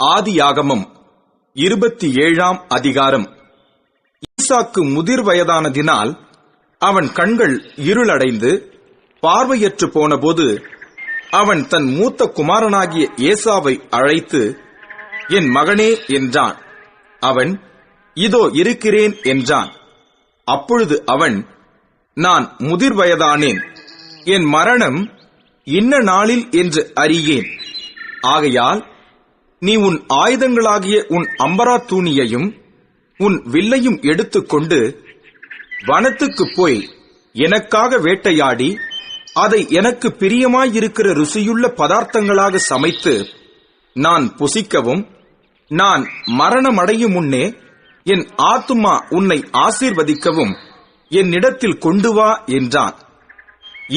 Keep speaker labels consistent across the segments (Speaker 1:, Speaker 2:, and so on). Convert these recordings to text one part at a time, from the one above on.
Speaker 1: ஆதியாகமம் 27ஆம் அதிகாரம். ஈசாக்கு முதிர் வயதானதினால் அவன் கண்கள் இருளடைந்து பார்வையற்று போனபோது அவன் தன் மூத்த குமாரனாகிய ஏசாவை அழைத்து, என் மகனே என்றான். அவன், இதோ இருக்கிறேன் என்றான். அப்பொழுது அவன், நான் முதிர் வயதானேன், என் மரணம் இன்ன நாளில் என்று அறியேன். ஆகையால் நீ உன் ஆயுதங்களாகிய உன் அம்பராத்தூணியையும் உன் வில்லையும் எடுத்துக்கொண்டு வனத்துக்குப் போய் எனக்காக வேட்டையாடி அதை எனக்கு பிரியமாயிருக்கிற ருசியுள்ள பதார்த்தங்களாக சமைத்து நான் புசிக்கவும், நான் மரணமடையும் முன்னே என் ஆத்துமா உன்னை ஆசீர்வதிக்கவும் என்னிடத்தில் கொண்டு வா என்றான்.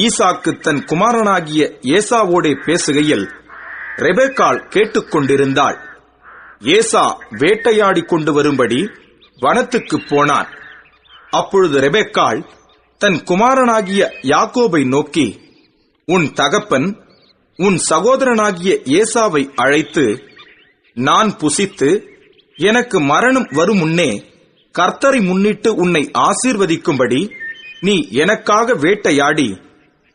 Speaker 1: ஈசாக்கு தன் குமாரனாகிய ஏசாவோடே பேசுகையில் ரெபெக்காள் கேட்டுக்கொண்டிருந்தாள். ஏசா வேட்டையாடி கொண்டு வரும்படி வனத்துக்குப் போனான். அப்பொழுது ரெபெக்காள் தன் குமாரனாகிய யாக்கோபை நோக்கி, உன் தகப்பன் உன் சகோதரனாகிய ஏசாவை அழைத்து, நான் புசித்து எனக்கு மரணம் வரும் முன்னே கர்த்தரை முன்னிட்டு உன்னை ஆசீர்வதிக்கும்படி நீ எனக்காக வேட்டையாடி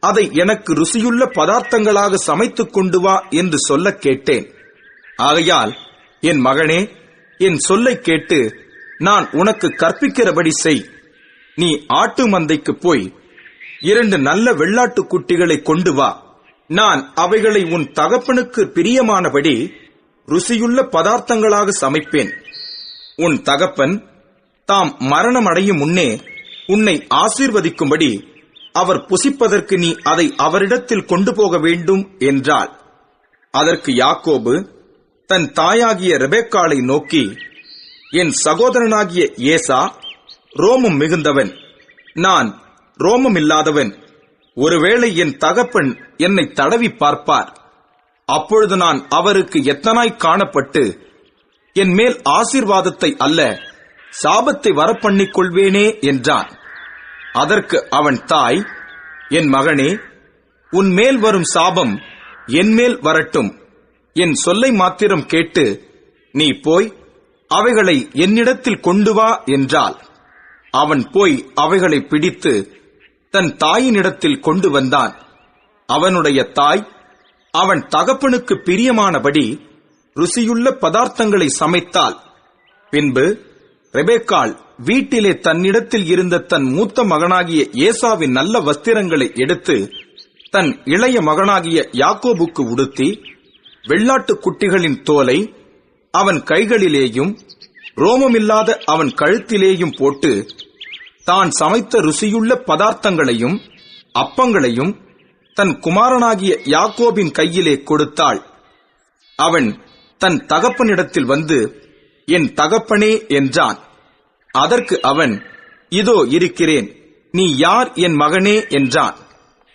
Speaker 1: அதை எனக்கு ருசியுள்ள பதார்த்தங்களாக சமைத்துக் கொண்டு வா என்று சொல்லக் கேட்டேன். ஆகையால் என் மகனே, என் சொல்லைக் கேட்டு நான் உனக்கு கற்பிக்கிறபடி செய். நீ ஆட்டு மந்தைக்கு போய் 2 நல்ல வெள்ளாட்டுக் குட்டிகளை கொண்டு வா. நான் அவைகளை உன் தகப்பனுக்கு பிரியமானபடி ருசியுள்ள பதார்த்தங்களாக சமைப்பேன். உன் தகப்பன் தாம் மரணமடையும் முன்னே உன்னை ஆசீர்வதிக்கும்படி அவர் புசிப்பதற்கு நீ அதை அவரிடத்தில் கொண்டு போக வேண்டும் என்றாள். அதற்கு யாக்கோபு தன் தாயாகிய ரெபெக்காளை நோக்கி, என் சகோதரனாகிய ஏசா ரோமம் மிகுந்தவன், நான் ரோமமில்லாதவன். ஒருவேளை என் தகப்பன் என்னை தடவி பார்ப்பார். அப்பொழுது நான் அவருக்கு எத்தனாய் காணப்பட்டு என் மேல் ஆசீர்வாதத்தை அல்ல சாபத்தை வரப்பண்ணிக் கொள்வேனே என்றான். அதற்கு அவன் தாய், என் மகனே, உன் மேல் வரும் சாபம் என் மேல் வரட்டும். என் சொல்லை மாத்திரம் கேட்டு நீ போய் அவைகளை என்னிடத்தில் கொண்டு வா என்றாள். அவன் போய் அவைகளை பிடித்து தன் தாயினிடத்தில் கொண்டு வந்தான். அவனுடைய தாய் அவன் தகப்பனுக்கு பிரியமானபடி ருசியுள்ள பதார்த்தங்களை சமைத்தாள். பின்பு ரெபெக்காள் வீட்டிலே தன்னிடத்தில் இருந்த தன் மூத்த மகனாகிய ஏசாவின் நல்ல வஸ்திரங்களை எடுத்து தன் இளைய மகனாகிய யாக்கோபுக்கு உடுத்தி வெள்ளாட்டுக் குட்டிகளின் தோலை அவன் கைகளிலேயும் ரோமமில்லாத அவன் கழுத்திலேயும் போட்டு தான் சமைத்த ருசியுள்ள பதார்த்தங்களையும் அப்பங்களையும் தன் குமாரனாகிய யாக்கோபின் கையிலே கொடுத்தாள். அவன் தன் தகப்பனிடத்தில் வந்து, என் தகப்பனே என்றான். அதற்கு அவன், இதோ இருக்கிறேன், நீ யார் என் மகனே என்றான்.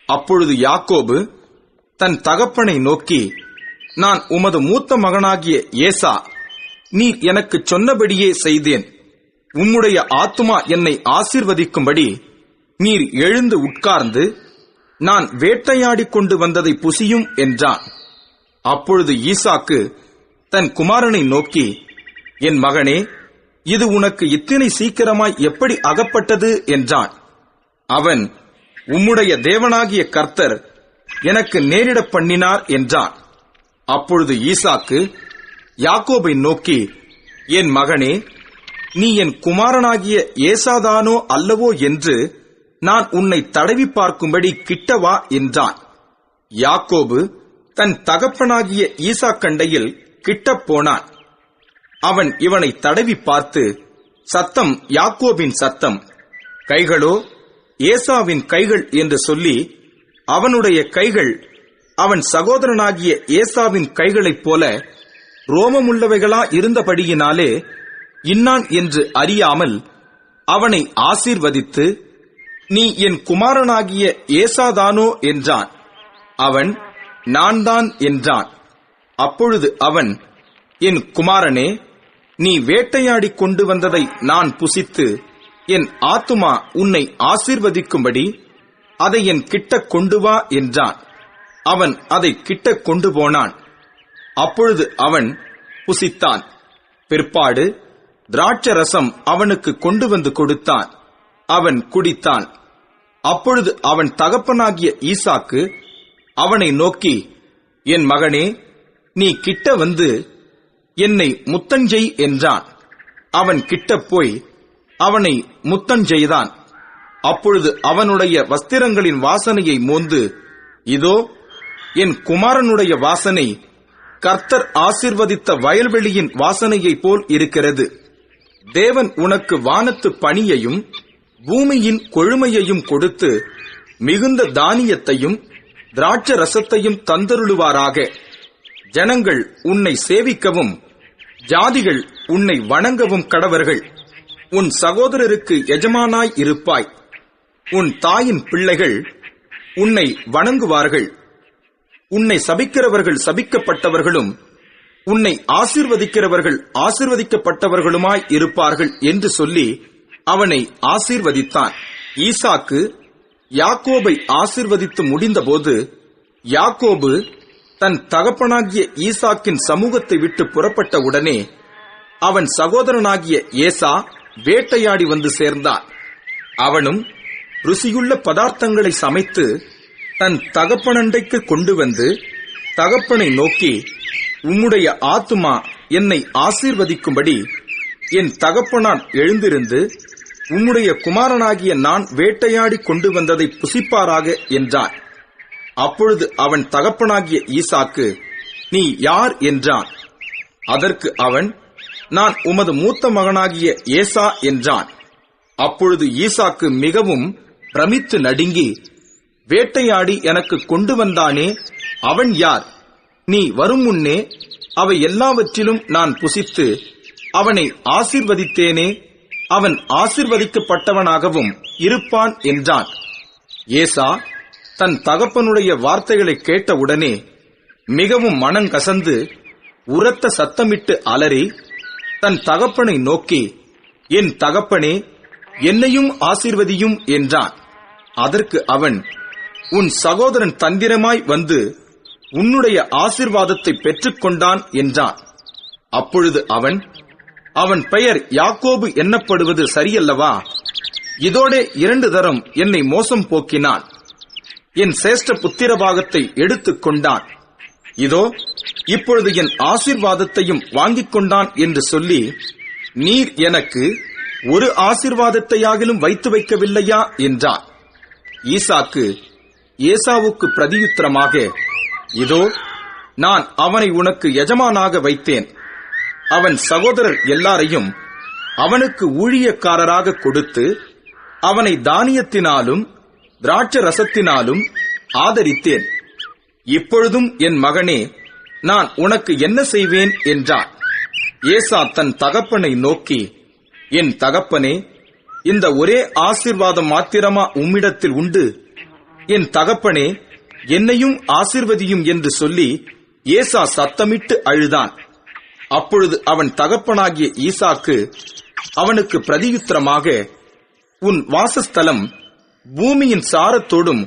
Speaker 1: அப்பொழுது யாக்கோபு தன் தகப்பனை நோக்கி, நான் உமது மூத்த மகனாகிய ஏசா, நீர் எனக்கு சொன்னபடியே செய்தேன். உம்முடைய ஆத்துமா என்னை ஆசீர்வதிக்கும்படி நீர் எழுந்து உட்கார்ந்து நான் வேட்டையாடி கொண்டு வந்ததை புசியும் என்றான். அப்பொழுது ஈசாக்கு தன் குமாரனை நோக்கி, என் மகனே, இது உனக்கு இத்தனை சீக்கிரமாய் எப்படி அகப்பட்டது என்றான். அவன், உம்முடைய தேவனாகிய கர்த்தர் எனக்கு நேரிடப் பண்ணினார் என்றான். அப்பொழுது ஈசாக்கு யாக்கோபை நோக்கி, என் மகனே, நீ என் குமாரனாகிய ஏசாதானோ அல்லவோ என்று நான் உன்னை தடவி பார்க்கும்படி கிட்டவா என்றான். யாக்கோபு தன் தகப்பனாகிய ஈசாக்கண்டையில் கிட்டப் போனான். அவன் இவனை தடவி பார்த்து, சத்தம் யாக்கோபின் சத்தம், கைகளோ ஏசாவின் கைகள் என்று சொல்லி, அவனுடைய கைகள் அவன் சகோதரனாகிய ஏசாவின் கைகளைப் போல ரோமமுள்ளவைகளா இருந்தபடியினாலே இன்னான் என்று அறியாமல் அவனை ஆசீர்வதித்து, நீ என் குமாரனாகிய ஏசாதானோ என்றான். அவன், நான் தான் என்றான். அப்பொழுது அவன், என் குமாரனே, நீ வேட்டையாடி கொண்டு வந்ததை நான் புசித்து என் ஆத்துமா உன்னை ஆசீர்வதிக்கும்படி அதை என் கிட்ட கொண்டு வா என்றான். அவன் அதை கிட்ட கொண்டு போனான். அப்பொழுது அவன் புசித்தான். பிற்பாடு திராட்சரசம் அவனுக்கு கொண்டு வந்து கொடுத்தான். அவன் குடித்தான். அப்பொழுது அவன் தகப்பனாகிய ஈசாக்கு அவனை நோக்கி, என் மகனே, நீ கிட்ட வந்து என்னை முத்தஞ்செய் என்றான். அவன் கிட்ட போய் அவனை முத்தஞ்செய்தான். அப்பொழுது அவனுடைய வஸ்திரங்களின் வாசனையை மோந்து, இதோ என் குமாரனுடைய வாசனை கர்த்தர் ஆசீர்வதித்த வயல்வெளியின் வாசனையைப் போல் இருக்கிறது. தேவன் உனக்கு வானத்து பனியையும் பூமியின் கொழுமையையும் கொடுத்து மிகுந்த தானியத்தையும் திராட்ச ரசத்தையும் தந்தருளுவாராக. ஜனங்கள் உன்னை சேவிக்கவும் ஜாதிகள் உன்னை வணங்கவும் கடவர்கள். உன் சகோதரருக்கு எஜமானாய் இருப்பாய். உன் தாயின் பிள்ளைகள் உன்னை வணங்குவார்கள். உன்னை சபிக்கிறவர்கள் சபிக்கப்பட்டவர்களும் உன்னை ஆசீர்வதிக்கிறவர்கள் ஆசீர்வதிக்கப்பட்டவர்களுமாய் இருப்பார்கள் என்று சொல்லி அவனை ஆசீர்வதித்தான். ஈசாக்கு யாக்கோபை ஆசீர்வதித்து முடிந்தபோது யாக்கோபு தன் தகப்பனாகிய ஈசாக்கின் சமூகத்தை விட்டு புறப்பட்ட உடனே அவன் சகோதரனாகிய ஏசா வேட்டையாடி வந்து சேர்ந்தான். அவனும் ருசியுள்ள பதார்த்தங்களை சமைத்து தன் தகப்பனண்டைக்கு கொண்டு வந்து தகப்பனை நோக்கி, உம்முடைய ஆத்துமா என்னை ஆசீர்வதிக்கும்படி என் தகப்பனான் எழுந்திருந்து உம்முடைய குமாரனாகிய நான் வேட்டையாடி கொண்டு வந்ததை புசிப்பாராக என்றான். அப்பொழுது அவன் தகப்பனாகிய ஈசாக்கு, நீ யார் என்றான். அதற்கு அவன், நான் உமது மூத்த மகனாகிய ஏசா என்றான். அப்பொழுது ஈசாக்கு மிகவும் பிரமித்து நடுங்கி, வேட்டையாடி எனக்கு கொண்டு வந்தானே, அவன் யார்? நீ வரும் முன்னே அவை எல்லாவற்றிலும் நான் புசித்து அவனை ஆசீர்வதித்தேனே, அவன் ஆசீர்வதிக்கப்பட்டவனாகவும் இருப்பான் என்றான். ஏசா தன் தகப்பனுடைய வார்த்தைகளை கேட்டவுடனே மிகவும் மனங்கசந்து உரத்த சத்தமிட்டு அலறி தன் தகப்பனை நோக்கி, என் தகப்பனே, என்னையும் ஆசீர்வதியும் என்றான். அதற்கு அவன், உன் சகோதரன் தந்திரமாய் வந்து உன்னுடைய ஆசீர்வாதத்தை பெற்றுக் கொண்டான் என்றான். அப்பொழுது அவன் பெயர் யாக்கோபு எண்ணப்படுவது சரியல்லவா? இதோடே 2 தரம் என்னை மோசம் போக்கினான். என் சிரேஷ்ட புத்திரபாகத்தை எடுத்துக் கொண்டான். இதோ இப்பொழுது என் ஆசீர்வாதத்தையும் வாங்கிக் கொண்டான் என்று சொல்லி, நீர் எனக்கு ஒரு ஆசீர்வாதத்தையாகிலும் வைத்து வைக்கவில்லையா என்றான். ஈசாக்கு ஏசாவுக்கு பிரதியுத்தரமாக, இதோ நான் அவனை உனக்கு எஜமானாக வைத்தேன். அவன் சகோதரர் எல்லாரையும் அவனுக்கு ஊழியக்காரராக கொடுத்து அவனை தானியத்தினாலும் திராட்சை ரசத்தினாலும் ஆதரித்தேன். இப்பொழுதும் என் மகனே, நான் உனக்கு என்ன செய்வேன் என்றான். ஏசா தன் தகப்பனை நோக்கி, என் தகப்பனே, இந்த ஒரே ஆசீர்வாதம் மாத்திரமா உம்மிடத்தில் உண்டு? என் தகப்பனே, என்னையும் ஆசீர்வதியும் என்று சொல்லி ஏசா சத்தமிட்டு அழுதான். அப்பொழுது அவன் தகப்பனாகிய ஈசாக்கு அவனுக்கு பிரதியுத்தரமாக, உன் வாசஸ்தலம் பூமியின் சாரத்தோடும்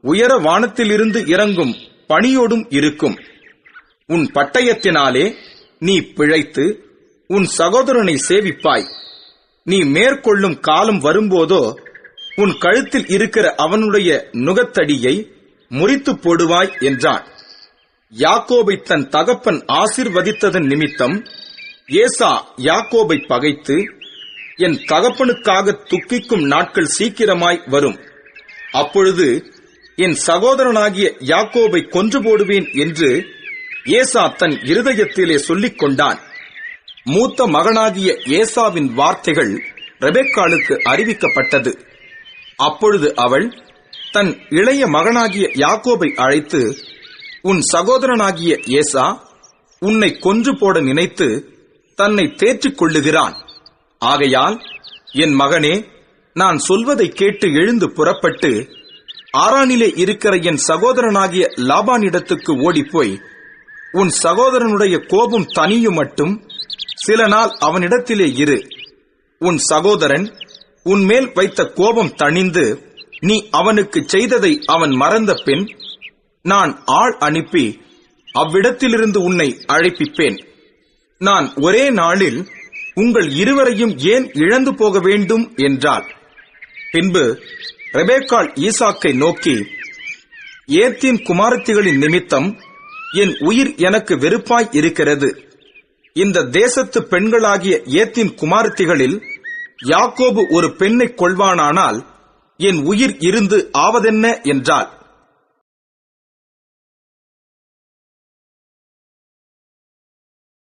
Speaker 1: உயர வானத்திலிருந்து இறங்கும் பனியோடும் இருக்கும். உன் பட்டயத்தினாலே நீ பிழைத்து உன் சகோதரனை சேவிப்பாய். நீ மேற்கொள்ளும் காலம் வரும்போதோ உன் கழுத்தில் இருக்கிற அவனுடைய நுகத்தடியை முறித்து போடுவாய் என்றான். யாக்கோபை தன் தகப்பன் ஆசீர்வதித்ததன் நிமித்தம் ஏசா யாக்கோபை பகைத்து, என் தகப்பனுக்காக துக்கிக்கும் நாட்கள் சீக்கிரமாய் வரும். அப்பொழுது என் சகோதரனாகிய யாக்கோபை கொன்று போடுவேன் என்று ஏசா தன் இருதயத்திலே சொல்லிக் கொண்டான். மூத்த மகனாகிய ஏசாவின் வார்த்தைகள் ரெபெக்காளுக்கு அறிவிக்கப்பட்டது. அப்பொழுது அவள் தன் இளைய மகனாகிய யாக்கோபை அழைத்து, உன் சகோதரனாகிய ஏசா உன்னை கொன்று போட நினைத்து தன்னை தேற்றிக் கொள்ளுகிறான். ஆகையால் என் மகனே, நான் சொல்வதை கேட்டு எழுந்து புறப்பட்டு ஆரானிலே இருக்கிற என் சகோதரனாகிய லாபானிடத்துக்கு ஓடிப்போய் உன் சகோதரனுடைய கோபம் தனியும் மட்டும் சில நாள் அவனிடத்திலே இரு. உன் சகோதரன் உன்மேல் வைத்த கோபம் தணிந்து நீ அவனுக்கு செய்ததை அவன் மறந்த பின் நான் ஆள் அனுப்பி அவ்விடத்திலிருந்து உன்னை அழைப்பிப்பேன். நான் ஒரே நாளில் உங்கள் இருவரையும் ஏன் இழந்து போக வேண்டும் என்றாள். பின்பு ரெபெக்காள் ஈசாக்கை நோக்கி, ஏத்தின் குமாரத்திகளின் நிமித்தம் என் உயிர் எனக்கு வெறுப்பாய் இருக்கிறது. இந்த தேசத்து பெண்களாகிய ஏத்தின் குமாரத்திகளில் யாக்கோபு ஒரு பெண்ணைக் கொள்வானானால் என் உயிர் இருந்து ஆவதென்ன என்றாள்.